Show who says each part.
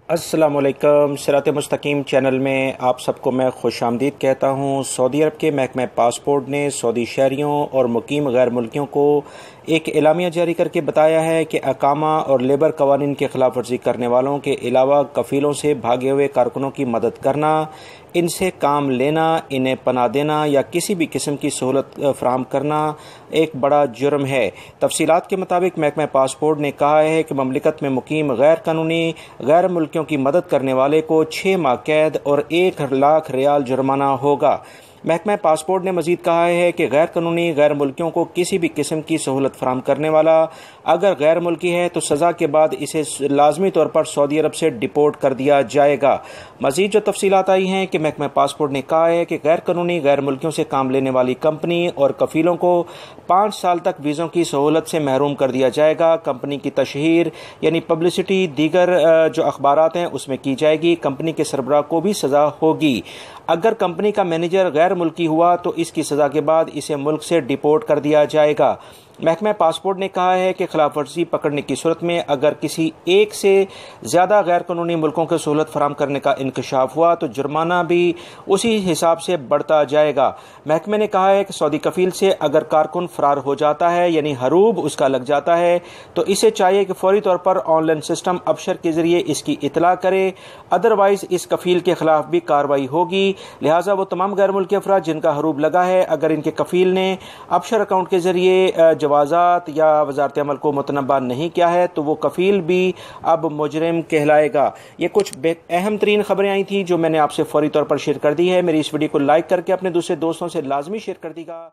Speaker 1: अस्सलाम वालेकुम। सिरात मुस्तकीम चैनल में आप सबको मैं खुश आमदीद कहता हूँ। सऊदी अरब के महकमा पासपोर्ट ने सऊदी शहरियों और मुकीम गैर मुल्कियों को एक एलामिया जारी करके बताया है कि अकामा और लेबर कवानीन की खिलाफ वर्जी करने वालों के अलावा कफीलों से भागे हुए कारकुनों की मदद करना, इनसे काम लेना, इन्हें पनाह देना या किसी भी किस्म की सहूलत फराहम करना एक बड़ा जुर्म है। तफसीलात के मुताबिक महकमा पासपोर्ट ने कहा है कि ममलिकत में मुकीम गैर कानूनी गैर मुल्कियों की मदद करने वाले को 6 माह कैद और 1 लाख रियाल जुर्माना होगा। महकमा पासपोर्ट ने मजीद कहा है कि गैर कानूनी गैर मुल्कियों को किसी भी किस्म की सहूलत फराहम करने वाला अगर गैर मुल्की है तो सज़ा के बाद इसे लाजमी तौर पर सऊदी अरब से डिपोर्ट कर दिया जाएगा। मजीद जो तफसीलात आई हैं कि महकमा पासपोर्ट ने कहा है कि गैर कानूनी गैर मुल्कियों से काम लेने वाली कंपनी और कफीलों को 5 साल तक वीज़ों की सहूलत से महरूम कर दिया जाएगा। कंपनी की तशहीर यानी पब्लिसिटी दीगर जो अखबारात हैं उसमें की जाएगी। कंपनी के सरबराह को भी सज़ा होगी। अगर कंपनी का मैनेजर गैर मुल्की हुआ तो इसकी सज़ा के बाद इसे मुल्क से डिपोर्ट कर दिया जाएगा। महकमा पासपोर्ट ने कहा है कि खिलाफ वर्जी पकड़ने की सूरत में अगर किसी एक से ज़्यादा गैर कानूनी मुल्कों को सहूलत फराहम करने का इंकशाफ हुआ तो जुर्माना भी उसी हिसाब से बढ़ता जाएगा। महकमे ने कहा है कि सऊदी कफील से अगर कारकुन फरार हो जाता है यानी हरूब उसका लग जाता है तो इसे चाहिए कि फौरी तौर पर ऑनलाइन सिस्टम अबशर के जरिए इसकी इतला करे, अदरवाइज इस कफील के खिलाफ भी कार्रवाई होगी। लिहाजा वो तमाम गैर मुल्की अफराद जिनका हरूब लगा है अगर इनके कफील ने अबशर अकाउंट के जरिए जवाजात या वजारत अमल को मुतनब्बा नहीं किया है तो वो कफील भी अब मुजरिम कहलाएगा। ये कुछ अहम तरीन खबरें आई थी जो मैंने आपसे फौरी तौर पर शेयर कर दी है। मेरी इस वीडियो को लाइक करके अपने दूसरे दोस्तों से लाजमी शेयर कर दीजिएगा।